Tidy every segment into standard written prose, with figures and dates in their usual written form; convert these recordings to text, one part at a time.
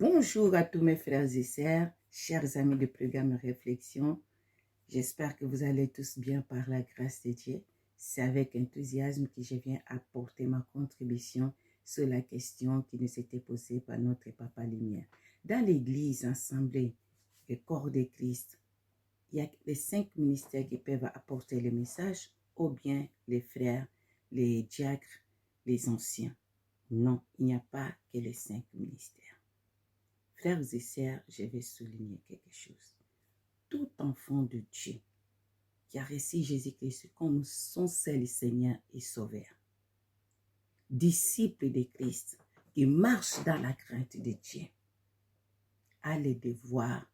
Bonjour à tous mes frères et sœurs, chers amis du programme Réflexion. J'espère que vous allez tous bien par la grâce de Dieu. C'est avec enthousiasme que je viens apporter ma contribution sur la question qui nous était posée par notre Papa Lumière. Dans l'Église assemblée, le corps de Christ, il y a les 5 ministères qui peuvent apporter le message, ou bien les frères, les diacres, les anciens. Non, il n'y a pas que les 5 ministères. Frères et sœurs, je vais souligner quelque chose. Tout enfant de Dieu qui a reçu Jésus-Christ comme son seul Seigneur et Sauveur, disciple de Christ, qui marche dans la crainte de Dieu, a le devoir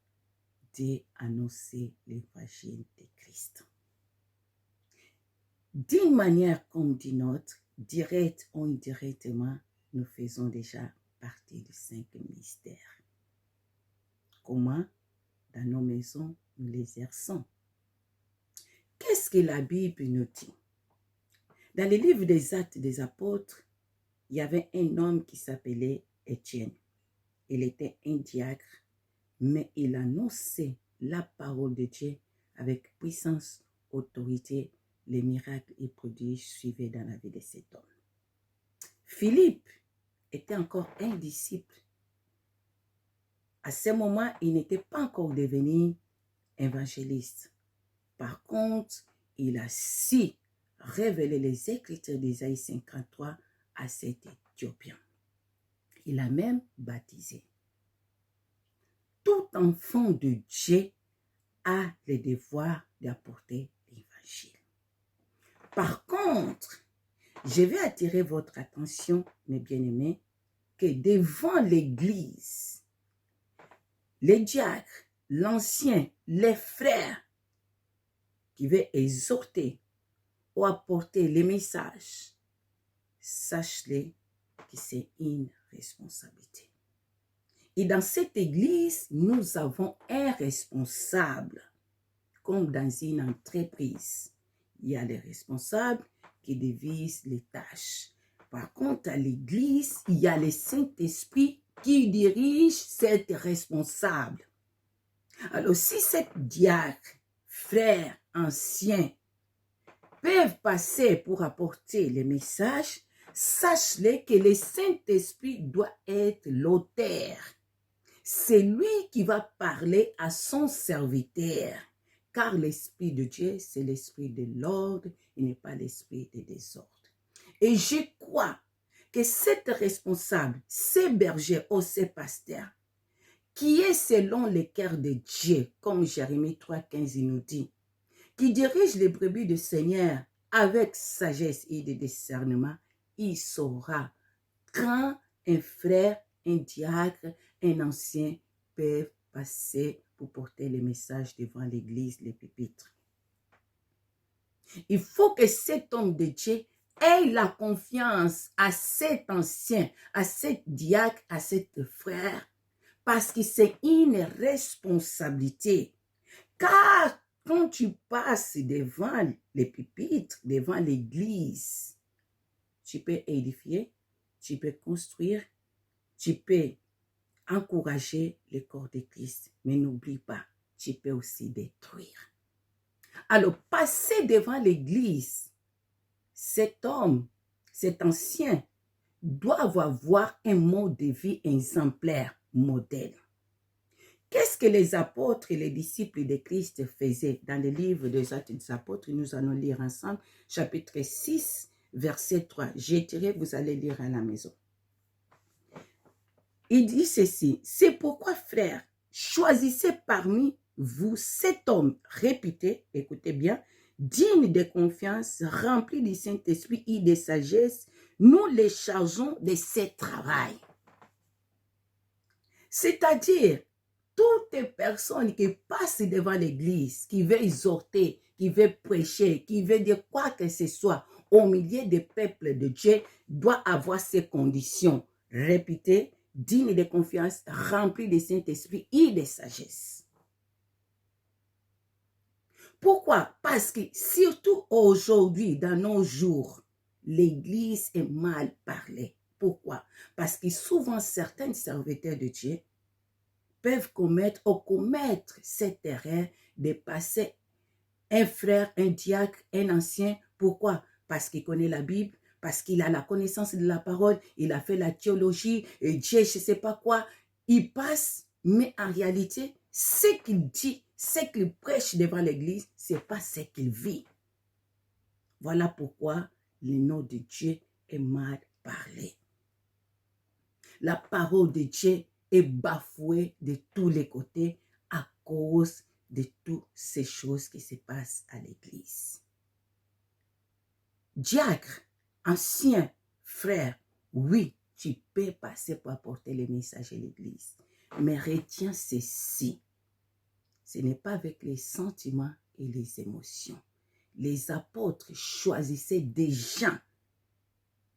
d'annoncer l'évangile de Christ. D'une manière comme d'une autre, direct ou indirectement, nous faisons déjà partie des 5 mystères. Comment? Dans nos maisons, nous les exerçons. Qu'est-ce que la Bible nous dit? Dans le livre des Actes des Apôtres, il y avait un homme qui s'appelait Étienne. Il était un diacre, mais il annonçait la parole de Dieu avec puissance, autorité. Les miracles et prodiges suivaient dans la vie de cet homme. Philippe était encore un disciple. À ce moment, il n'était pas encore devenu évangéliste. Par contre, il a su révéler les Écritures d'Ésaïe 53 à cet Éthiopien. Il a même baptisé. Tout enfant de Dieu a le devoir d'apporter l'évangile. Par contre, je vais attirer votre attention, mes bien-aimés, que devant l'Église, les diacres, l'ancien, les frères qui veulent exhorter ou apporter les messages, sache-les que c'est une responsabilité. Et dans cette église, nous avons un responsable, comme dans une entreprise. Il y a les responsables qui divisent les tâches. Par contre, à l'église, il y a le Saint-Esprit qui dirige cette responsable. Alors, si cette diacre, frère, ancien, peuvent passer pour apporter les messages, sache-les que le Saint-Esprit doit être l'auteur. C'est lui qui va parler à son serviteur, car l'Esprit de Dieu, c'est l'Esprit de l'ordre, il n'est pas l'Esprit de désordre. Et je crois que cet responsable, ces bergers ou ces pasteurs, qui est selon le cœur de Dieu, comme Jérémie 3,15 nous dit, qui dirige les brebis du Seigneur avec sagesse et de discernement, il saura quand un frère, un diacre, un ancien peuvent passer pour porter le message devant l'église, les pupitres. Il faut que cet homme de Dieu ait la confiance à cet ancien, à cet diacre, à cet frère, parce que c'est une responsabilité. Car quand tu passes devant les pupitres, devant l'église, tu peux édifier, tu peux construire, tu peux encourager le corps de Christ. Mais n'oublie pas, tu peux aussi détruire. Alors, passer devant l'église, cet homme, cet ancien, doit avoir un mode de vie exemplaire, modèle. Qu'est-ce que les apôtres et les disciples de Christ faisaient dans le livre des Actes des Apôtres? Nous allons lire ensemble, chapitre 6, verset 3. J'ai tiré, vous allez lire à la maison. Il dit ceci, c'est pourquoi, frères, choisissez parmi vous cet homme réputé, écoutez bien, digne de confiance, rempli du Saint-Esprit et de sagesse, nous les chargeons de ce travail. C'est-à-dire, toutes personnes qui passent devant l'église, qui veulent exhorter, qui veulent prêcher, qui veulent dire quoi que ce soit au milieu des peuples de Dieu, doivent avoir ces conditions réputées, dignes de confiance, remplies de Saint-Esprit et de sagesse. Pourquoi? Parce que surtout aujourd'hui, dans nos jours, l'église est mal parlée. Pourquoi? Parce que souvent certains serviteurs de Dieu peuvent commettre cette erreur de passer un frère, un diacre, un ancien. Pourquoi? Parce qu'il connaît la Bible, parce qu'il a la connaissance de la parole, il a fait la théologie, et Dieu, je ne sais pas quoi. Il passe, mais en réalité, ce qu'il dit, ce qu'il prêche devant l'église, ce n'est pas ce qu'il vit. Voilà pourquoi le nom de Dieu est mal parlé. La parole de Dieu est bafouée de tous les côtés à cause de toutes ces choses qui se passent à l'église. Diacre, ancien frère, oui, tu peux passer pour apporter le message à l'église. Mais retiens ceci, ce n'est pas avec les sentiments et les émotions. Les apôtres choisissaient des gens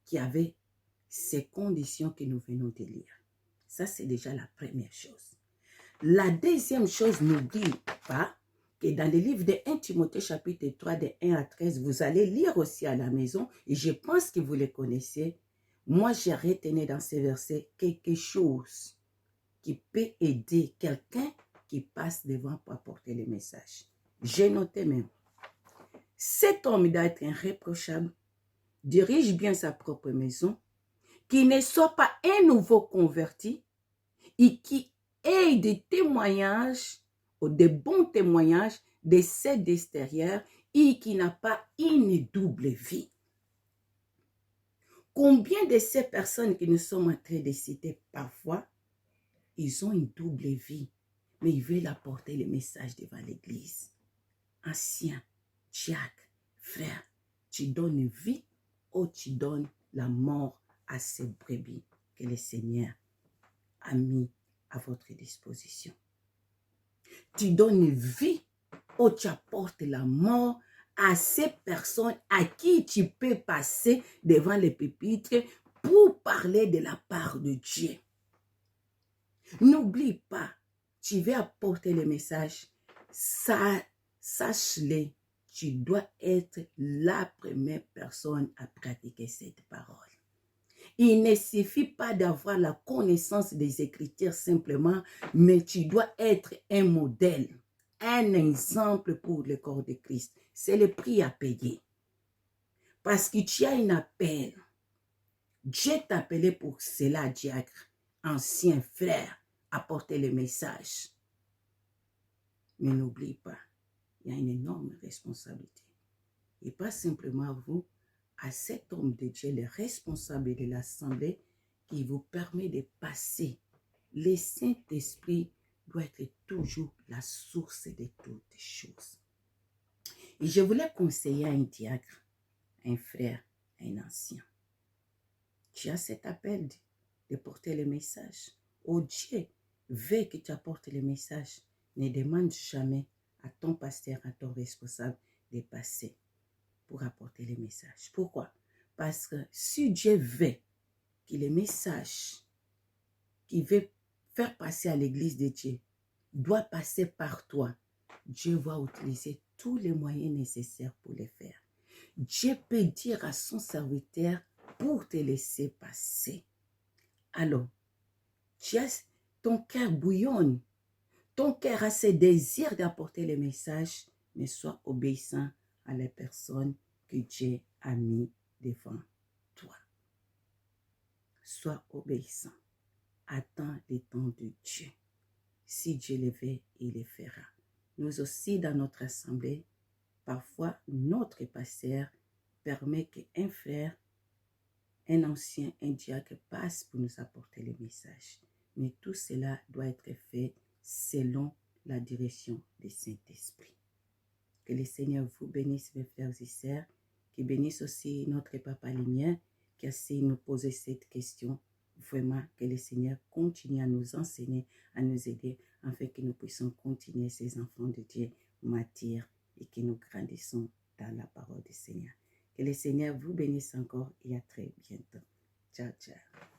qui avaient ces conditions que nous venons de lire. Ça, c'est déjà la première chose. La deuxième chose, n'oublie pas que dans le livre de 1 Timothée chapitre 3, de 1 à 13, vous allez lire aussi à la maison, et je pense que vous les connaissez. Moi, j'ai retenu dans ces versets quelque chose qui peut aider quelqu'un qui passe devant pour apporter le message. J'ai noté même. Cet homme doit être irréprochable, dirige bien sa propre maison, qui ne soit pas un nouveau converti et qui ait des témoignages ou des bons témoignages de ceux d'extérieur et qui n'a pas une double vie. Combien de ces personnes que nous sommes en train de citer parfois, ils ont une double vie, mais ils veulent apporter le message devant l'église. Ancien, diacre, frère, tu donnes une vie ou tu donnes la mort à ces brebis que le Seigneur a mis à votre disposition. Tu donnes une vie ou tu apportes la mort à ces personnes à qui tu peux passer devant le pupitre pour parler de la part de Dieu. N'oublie pas, tu veux apporter le message, sache-le, tu dois être la première personne à pratiquer cette parole. Il ne suffit pas d'avoir la connaissance des Écritures simplement, mais tu dois être un modèle, un exemple pour le corps de Christ. C'est le prix à payer. Parce que tu as un appel. Dieu t'a appelé pour cela, diacre, ancien frère, apporter le message. Mais n'oublie pas, il y a une énorme responsabilité. Et pas simplement à vous, à cet homme de Dieu, le responsable de l'assemblée, qui vous permet de passer. Le Saint-Esprit doit être toujours la source de toutes choses. Et je voulais conseiller à un diacre, un frère, un ancien. Tu as cet appel de porter le message. Oh Dieu veut que tu apportes le message. Ne demande jamais à ton pasteur, à ton responsable de passer pour apporter le message. Pourquoi? Parce que si Dieu veut que le message qu'il veut faire passer à l'église de Dieu doit passer par toi, Dieu va utiliser tous les moyens nécessaires pour le faire. Dieu peut dire à son serviteur pour te laisser passer. Alors, ton cœur bouillonne, ton cœur a ce désir d'apporter le message, mais sois obéissant à la personne que Dieu a mis devant toi. Sois obéissant. Attends le temps de Dieu. Si Dieu le veut, il le fera. Nous aussi, dans notre assemblée, parfois, notre pasteur permet qu'un frère, un ancien, un diacre passe pour nous apporter le message. Mais tout cela doit être fait selon la direction du Saint-Esprit. Que le Seigneur vous bénisse, mes frères et sœurs, qu'il bénisse aussi notre Papa Lumière qui a su nous poser cette question. Vraiment, que le Seigneur continue à nous enseigner, à nous aider, afin que nous puissions continuer, ces enfants de Dieu, martyrs, et que nous grandissons dans la parole du Seigneur. Que le Seigneur vous bénisse encore et à très bientôt. Ciao, ciao.